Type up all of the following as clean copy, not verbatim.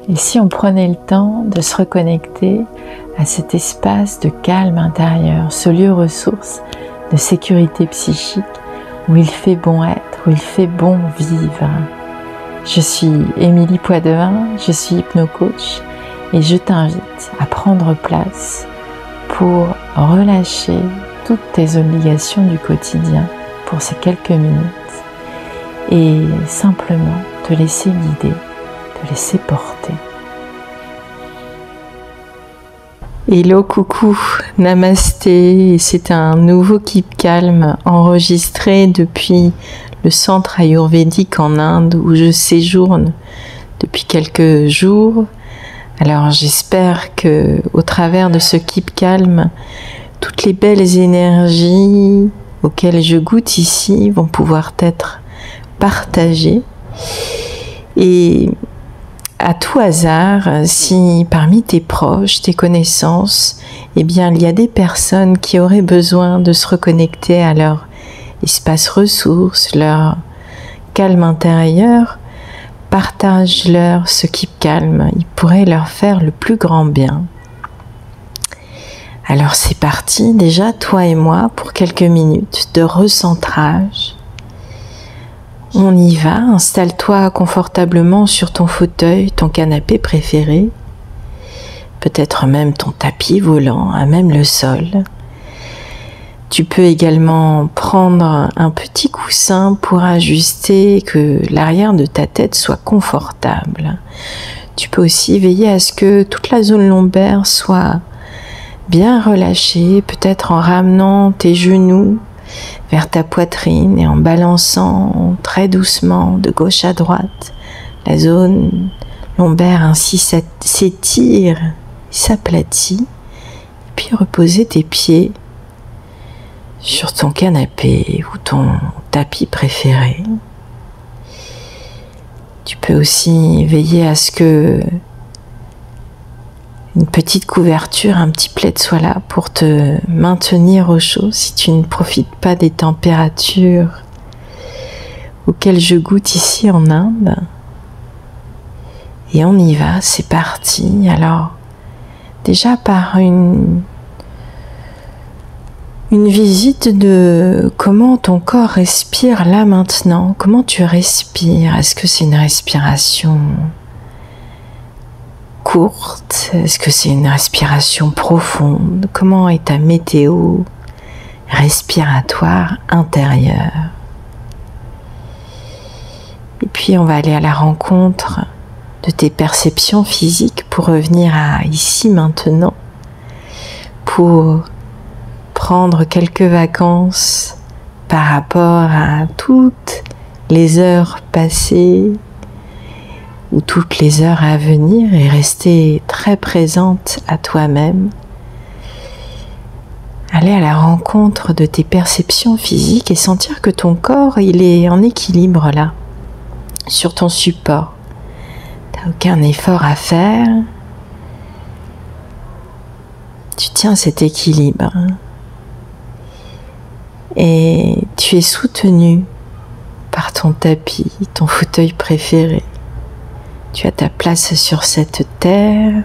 Et si on prenait le temps de se reconnecter à cet espace de calme intérieur, ce lieu ressource de sécurité psychique où il fait bon être, où il fait bon vivre. Je suis Émilie Poidevin, je suis hypnocoach et je t'invite à prendre place pour relâcher toutes tes obligations du quotidien pour ces quelques minutes et simplement te laisser guider, te laisser porter. Hello, coucou, namasté, c'est un nouveau Keep Calm enregistré depuis le centre ayurvédique en Inde où je séjourne depuis quelques jours. Alors j'espère que au travers de ce Keep Calm, toutes les belles énergies auxquelles je goûte ici vont pouvoir être partagées. Et à tout hasard, si parmi tes proches, tes connaissances, eh bien, il y a des personnes qui auraient besoin de se reconnecter à leur espace ressources, leur calme intérieur, partage-leur ce Keep Calm. Il pourrait leur faire le plus grand bien. Alors c'est parti, déjà toi et moi, pour quelques minutes de recentrage. On y va, installe-toi confortablement sur ton fauteuil, ton canapé préféré, peut-être même ton tapis volant, à même le sol. Tu peux également prendre un petit coussin pour ajuster que l'arrière de ta tête soit confortable. Tu peux aussi veiller à ce que toute la zone lombaire soit bien relâchée, peut-être en ramenant tes genoux vers ta poitrine et en balançant très doucement de gauche à droite. La zone lombaire ainsi s'étire, s'aplatit. Puis reposer tes pieds sur ton canapé ou ton tapis préféré. Tu peux aussi veiller à ce que une petite couverture, un petit plaid soit là pour te maintenir au chaud si tu ne profites pas des températures auxquelles je goûte ici en Inde. Et on y va, c'est parti. Alors, déjà par une visite de comment ton corps respire là maintenant, comment tu respires. Est-ce que c'est une respiration courte? Est-ce que c'est une respiration profonde? Comment est ta météo respiratoire intérieure? Et puis on va aller à la rencontre de tes perceptions physiques pour revenir à ici maintenant, pour prendre quelques vacances par rapport à toutes les heures passées ou toutes les heures à venir et rester très présente à toi-même. Aller à la rencontre de tes perceptions physiques et sentir que ton corps, il est en équilibre là, sur ton support. Tu n'as aucun effort à faire. Tu tiens cet équilibre. Et tu es soutenu par ton tapis, ton fauteuil préféré. Tu as ta place sur cette terre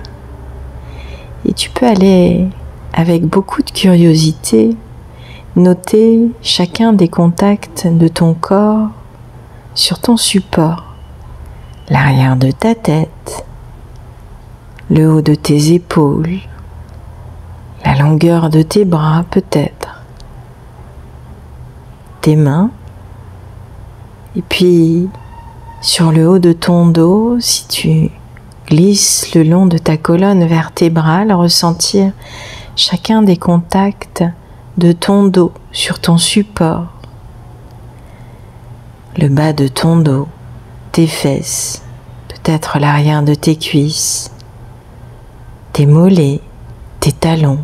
et tu peux aller avec beaucoup de curiosité noter chacun des contacts de ton corps sur ton support. L'arrière de ta tête, le haut de tes épaules, la longueur de tes bras peut-être, tes mains, et puis sur le haut de ton dos, si tu glisses le long de ta colonne vertébrale, ressentir chacun des contacts de ton dos sur ton support, le bas de ton dos, tes fesses, peut-être l'arrière de tes cuisses, tes mollets, tes talons.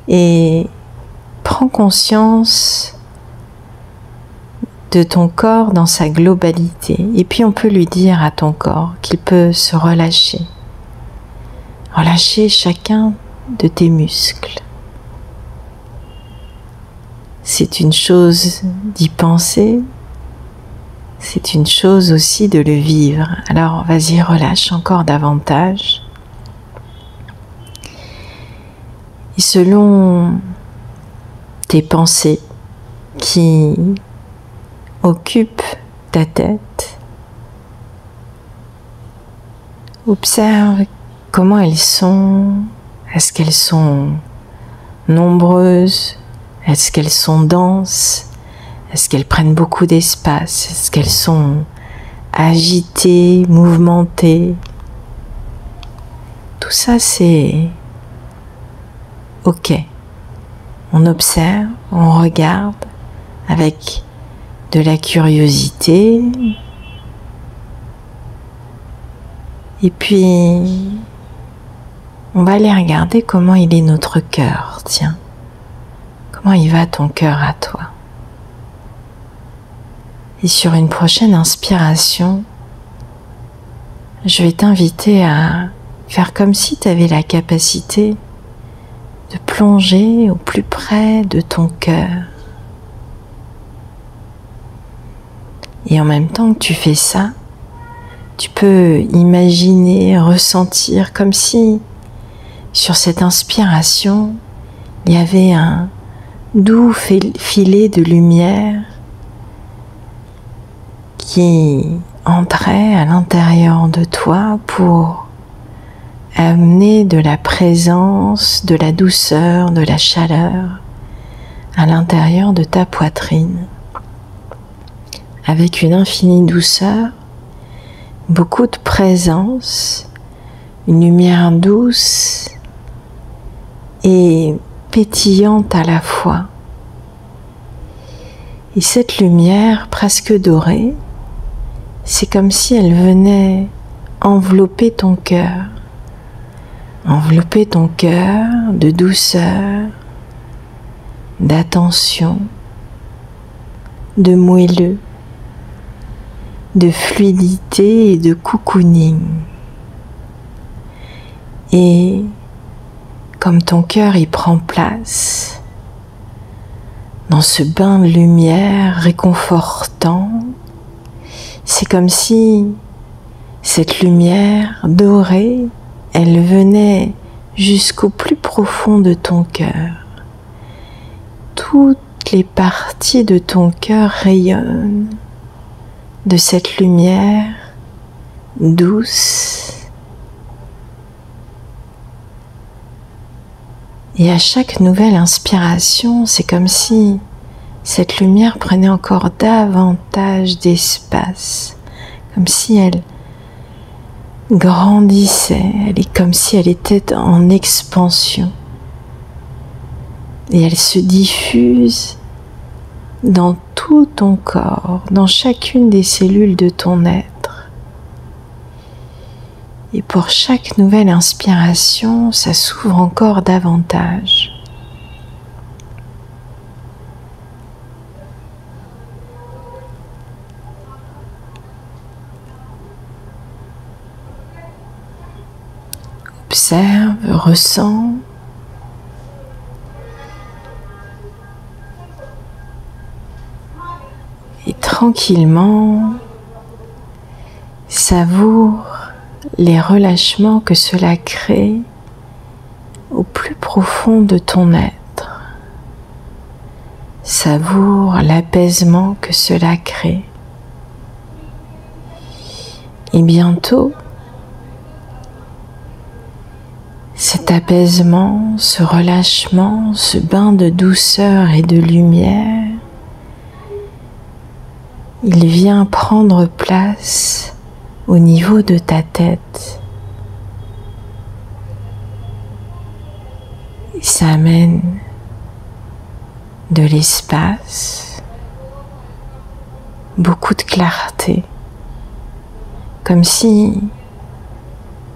Et prends conscience de ton corps dans sa globalité. Et puis on peut lui dire à ton corps qu'il peut se relâcher. Relâcher chacun de tes muscles. C'est une chose d'y penser, c'est une chose aussi de le vivre. Alors vas-y, relâche encore davantage. Et selon tes pensées qui occupent ta tête, observe comment elles sont. Est-ce qu'elles sont nombreuses? Est-ce qu'elles sont denses? Est-ce qu'elles prennent beaucoup d'espace? Est-ce qu'elles sont agitées, mouvementées? Tout ça, c'est OK. On observe, on regarde avec de la curiosité. Et puis, on va aller regarder comment il est notre cœur, tiens. Comment il va ton cœur à toi? Et sur une prochaine inspiration, je vais t'inviter à faire comme si tu avais la capacité de plonger au plus près de ton cœur. Et en même temps que tu fais ça, tu peux imaginer, ressentir comme si sur cette inspiration, il y avait un doux filet de lumière qui entrait à l'intérieur de toi pour amener de la présence, de la douceur, de la chaleur à l'intérieur de ta poitrine. Avec une infinie douceur, beaucoup de présence, une lumière douce et pétillante à la fois. Et cette lumière presque dorée, c'est comme si elle venait envelopper ton cœur de douceur, d'attention, de moelleux, de fluidité et de cocooning. Et comme ton cœur y prend place, dans ce bain de lumière réconfortant, c'est comme si cette lumière dorée, elle venait jusqu'au plus profond de ton cœur. Toutes les parties de ton cœur rayonnent de cette lumière douce. Et à chaque nouvelle inspiration, c'est comme si cette lumière prenait encore davantage d'espace, comme si elle grandissait, comme si elle était en expansion. Et elle se diffuse dans tout ton corps, dans chacune des cellules de ton être. Et pour chaque nouvelle inspiration, ça s'ouvre encore davantage. Observe, ressens. Et tranquillement, savoure les relâchements que cela crée au plus profond de ton être. Savoure l'apaisement que cela crée. Et bientôt, cet apaisement, ce relâchement, ce bain de douceur et de lumière, il vient prendre place au niveau de ta tête. Et ça amène de l'espace, beaucoup de clarté, comme si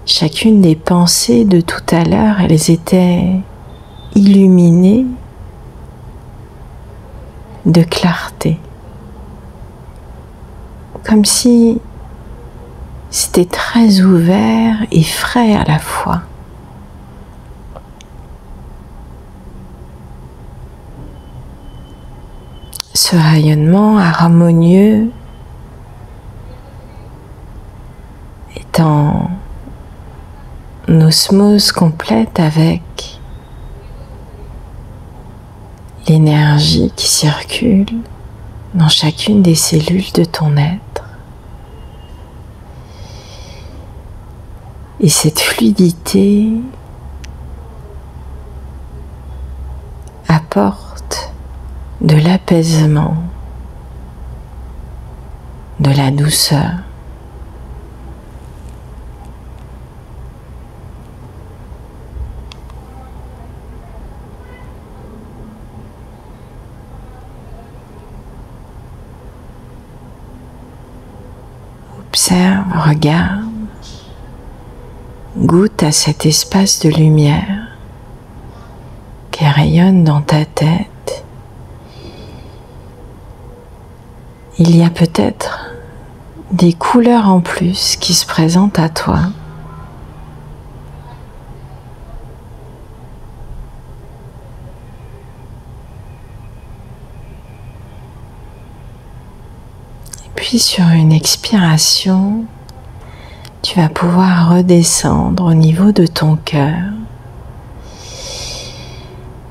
chacune des pensées de tout à l'heure, elles étaient illuminées de clarté. Comme si c'était très ouvert et frais à la fois. Ce rayonnement harmonieux est en osmose complète avec l'énergie qui circule dans chacune des cellules de ton être. Et cette fluidité apporte de l'apaisement, de la douceur. Observe, regarde, goûte à cet espace de lumière qui rayonne dans ta tête. Il y a peut-être des couleurs en plus qui se présentent à toi. Puis sur une expiration, tu vas pouvoir redescendre au niveau de ton cœur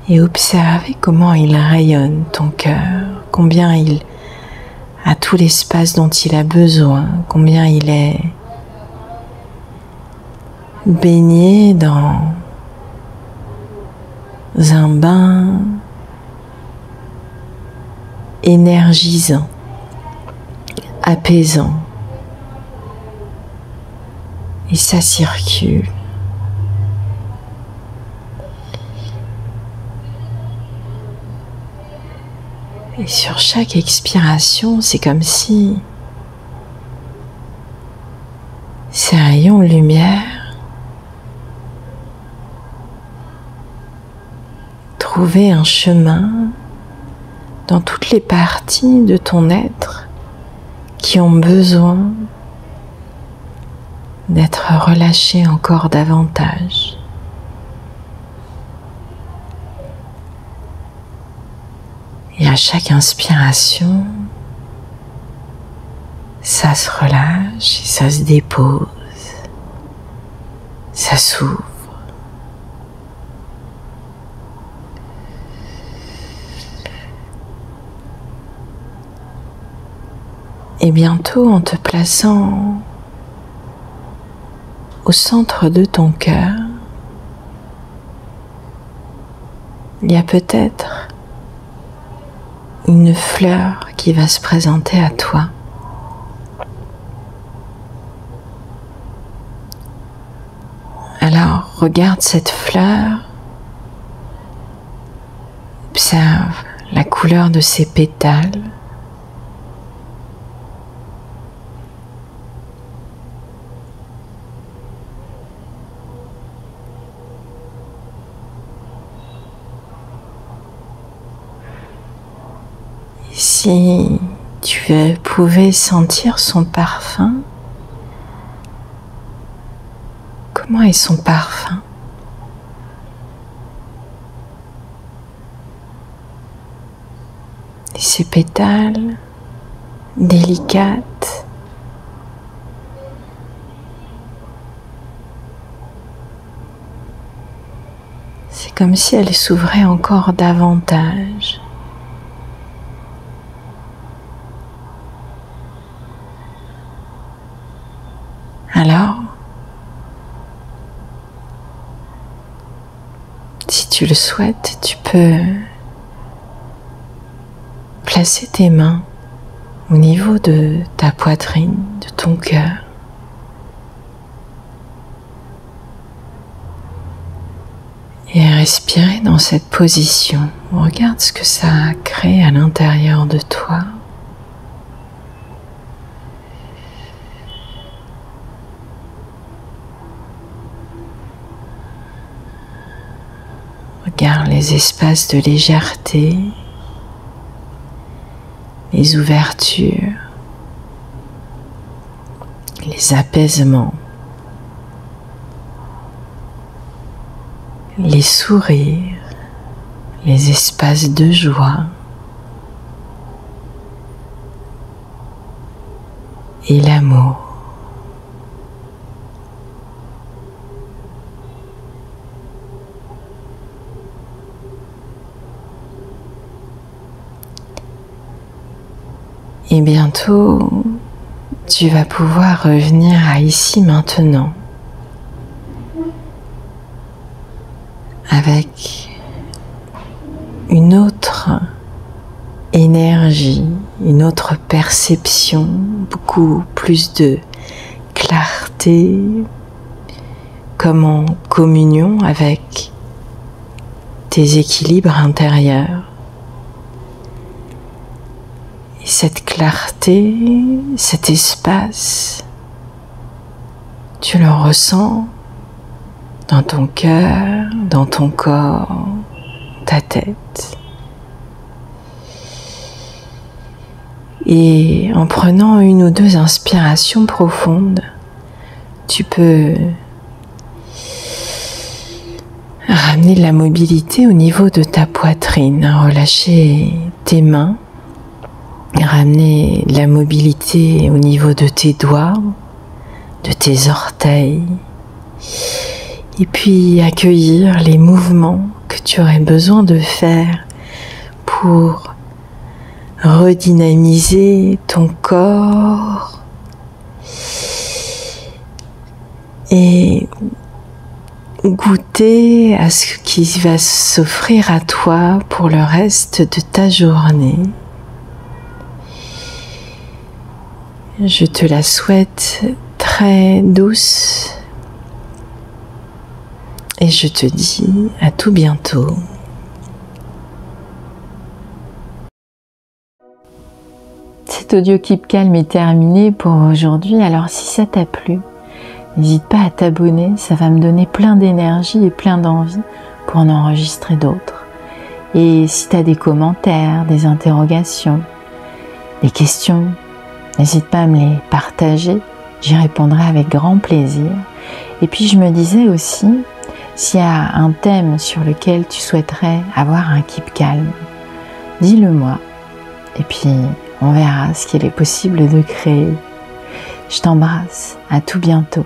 et observer comment il rayonne ton cœur, combien il a tout l'espace dont il a besoin, combien il est baigné dans un bain énergisant, apaisant, et ça circule. Et sur chaque expiration, c'est comme si ces rayons de lumière trouvaient un chemin dans toutes les parties de ton être qui ont besoin d'être relâchés encore davantage. Et à chaque inspiration, ça se relâche et ça se dépose, ça s'ouvre. Et bientôt, en te plaçant au centre de ton cœur, il y a peut-être une fleur qui va se présenter à toi. Alors, regarde cette fleur, observe la couleur de ses pétales. Si tu pouvais sentir son parfum, comment est son parfum? Et ses pétales délicates, c'est comme si elle s'ouvrait encore davantage. Alors, si tu le souhaites, tu peux placer tes mains au niveau de ta poitrine, de ton cœur. Et respirer dans cette position. Regarde ce que ça crée à l'intérieur de toi. Regarde les espaces de légèreté, les ouvertures, les apaisements, les sourires, les espaces de joie et l'amour. Et bientôt, tu vas pouvoir revenir à ici maintenant avec une autre énergie, une autre perception, beaucoup plus de clarté, comme en communion avec tes équilibres intérieurs. Et cette clarté, cet espace, tu le ressens dans ton cœur, dans ton corps, ta tête. Et en prenant une ou deux inspirations profondes, tu peux ramener de la mobilité au niveau de ta poitrine, relâcher tes mains, ramener de la mobilité au niveau de tes doigts, de tes orteils, et puis accueillir les mouvements que tu aurais besoin de faire pour redynamiser ton corps et goûter à ce qui va s'offrir à toi pour le reste de ta journée. Je te la souhaite très douce et je te dis à tout bientôt. Cet audio Keep Calm est terminé pour aujourd'hui. Alors si ça t'a plu, n'hésite pas à t'abonner, ça va me donner plein d'énergie et plein d'envie pour en enregistrer d'autres. Et si tu as des commentaires, des interrogations, des questions, n'hésite pas à me les partager, j'y répondrai avec grand plaisir. Et puis je me disais aussi, s'il y a un thème sur lequel tu souhaiterais avoir un Keep Calm, dis-le moi. Et puis on verra ce qu'il est possible de créer. Je t'embrasse, à tout bientôt.